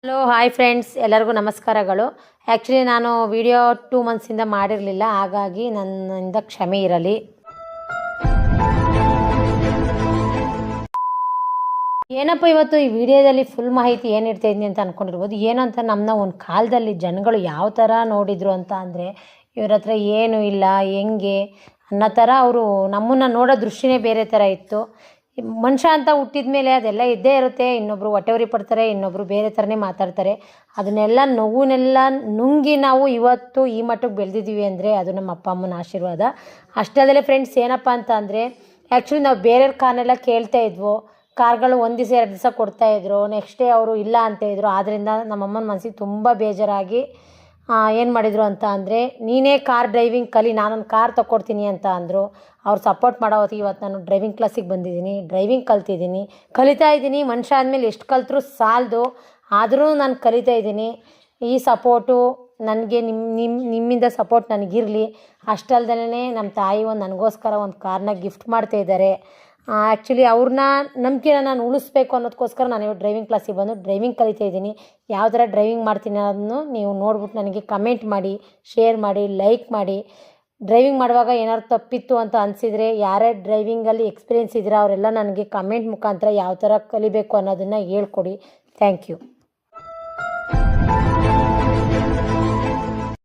Hello hi friends, ಎಲ್ಲರಿಗೂ ನಮಸ್ಕಾರಗಳು. Actually ನಾನು ವಿಡಿಯೋ 2 ಮಂತ್ಸಿಂದ ಮಾಡಿರಲಿಲ್ಲ, ಹಾಗಾಗಿ ನನ್ನಿಂದ ಕ್ಷಮೆ ಇರಲಿ. ಏನಪ್ಪ ಇವತ್ತು ಈ ವಿಡಿಯೋದಲ್ಲಿ ಫುಲ್ ಮಾಹಿತಿ ಏನಿರ್ತಾ ಇದ್ದೀನಿ ಅಂತ ಅಂದ್ಕೊಂಡಿರ್ಬೋದು. ಏನು ಅಂತ ನಮ್ಮನ್ನ ಒಂದು ಕಾಲದಲ್ಲಿ ಜನಗಳು ಯಾವ ಥರ ನೋಡಿದರು ಅಂತ ಅಂದರೆ, ಇವ್ರ ಹತ್ರ ಏನೂ ಇಲ್ಲ, ಹೆಂಗೆ ಅನ್ನೋ ಥರ ಅವರು ನಮ್ಮನ್ನು ನೋಡೋ ದೃಷ್ಟಿನೇ ಬೇರೆ ಥರ ಇತ್ತು. ಮನುಷ್ಯ ಅಂತ ಹುಟ್ಟಿದ ಮೇಲೆ ಅದೆಲ್ಲ ಇದ್ದೇ ಇರುತ್ತೆ. ಇನ್ನೊಬ್ಬರು ಹೊಟ್ಟೆವ್ರಿ ಪಡ್ತಾರೆ, ಇನ್ನೊಬ್ಬರು ಬೇರೆ ಥರನೇ ಮಾತಾಡ್ತಾರೆ. ಅದನ್ನೆಲ್ಲ ನೋವನ್ನೆಲ್ಲ ನುಂಗಿ ನಾವು ಇವತ್ತು ಈ ಮಟ್ಟಕ್ಕೆ ಬೆಳೆದಿದ್ದೀವಿ ಅಂದರೆ ಅದು ನಮ್ಮ ಅಪ್ಪ ಅಮ್ಮನ ಆಶೀರ್ವಾದ. ಅಷ್ಟಲ್ಲದೆ ಫ್ರೆಂಡ್ಸ್, ಏನಪ್ಪ ಅಂತ ಅಂದರೆ, ಆ್ಯಕ್ಚುಲಿ ನಾವು ಬೇರೆಯವ್ರ ಕಾರ್ನೆಲ್ಲ ಕೇಳ್ತಾ ಇದ್ವು. ಕಾರ್ಗಳು 1 ದಿವಸ 2 ದಿವಸ ಕೊಡ್ತಾಯಿದ್ರು, ನೆಕ್ಸ್ಟ್ ಡೇ ಅವರು ಇಲ್ಲ ಅಂತ ಇದ್ರು. ಆದ್ದರಿಂದ ನಮ್ಮಮ್ಮನ ಮನಸ್ಸಿಗೆ ತುಂಬ ಬೇಜಾರಾಗಿ ಏನು ಮಾಡಿದರು ಅಂತ ಅಂದರೆ, ನೀನೇ ಕಾರ್ ಡ್ರೈವಿಂಗ್ ಕಲಿ, ನಾನೊಂದು ಕಾರ್ ತೊಗೊಡ್ತೀನಿ ಅಂತ ಅಂದರು. ಅವ್ರು ಸಪೋರ್ಟ್ ಮಾಡೋ ಹೊತ್ತಿಗೆ ಇವತ್ತು ನಾನು ಡ್ರೈವಿಂಗ್ ಕ್ಲಾಸಿಗೆ ಬಂದಿದ್ದೀನಿ, ಡ್ರೈವಿಂಗ್ ಕಲಿತಾ ಇದ್ದೀನಿ. ಮನುಷ್ಯ ಆದಮೇಲೆ ಎಷ್ಟು ಕಲಿತ್ರೂ ಸಾಲದು, ಆದರೂ ನಾನು ಕಲಿತಾ ಇದ್ದೀನಿ. ಈ ಸಪೋರ್ಟು ನನಗೆ ನಿಮ್ಮಿಂದ ಸಪೋರ್ಟ್ ನನಗಿರಲಿ. ಅಷ್ಟಲ್ದೇ ನಮ್ಮ ತಾಯಿ ನನಗೋಸ್ಕರ ಒಂದು ಕಾರ್ನ ಗಿಫ್ಟ್ ಮಾಡ್ತಾಯಿದ್ದಾರೆ. ಆ್ಯಕ್ಚುಲಿ ಅವ್ರನ್ನ ನಂಬಿಕೆನ ನಾನು ಉಳಿಸ್ಬೇಕು ಅನ್ನೋದಕ್ಕೋಸ್ಕರ ನಾನು ಇವತ್ತು ಡ್ರೈವಿಂಗ್ ಕ್ಲಾಸಿಗೆ ಬಂದು ಡ್ರೈವಿಂಗ್ ಕಲಿತಾ ಇದ್ದೀನಿ. ಯಾವ ಥರ ಡ್ರೈವಿಂಗ್ ಮಾಡ್ತೀನಿ ಅನ್ನೋದನ್ನು ನೀವು ನೋಡ್ಬಿಟ್ಟು ನನಗೆ ಕಮೆಂಟ್ ಮಾಡಿ, ಶೇರ್ ಮಾಡಿ, ಲೈಕ್ ಮಾಡಿ. ಡ್ರೈವಿಂಗ್ ಮಾಡುವಾಗ ಏನಾದ್ರು ತಪ್ಪಿತ್ತು ಅಂತ ಅನಿಸಿದರೆ, ಯಾರೇ ಡ್ರೈವಿಂಗಲ್ಲಿ ಎಕ್ಸ್ಪೀರಿಯೆನ್ಸ್ ಇದ್ದೀರಾ ಅವರೆಲ್ಲ ನನಗೆ ಕಮೆಂಟ್ ಮುಖಾಂತರ ಯಾವ ಥರ ಕಲಿಬೇಕು ಅನ್ನೋದನ್ನು ಹೇಳ್ಕೊಡಿ. Thank you.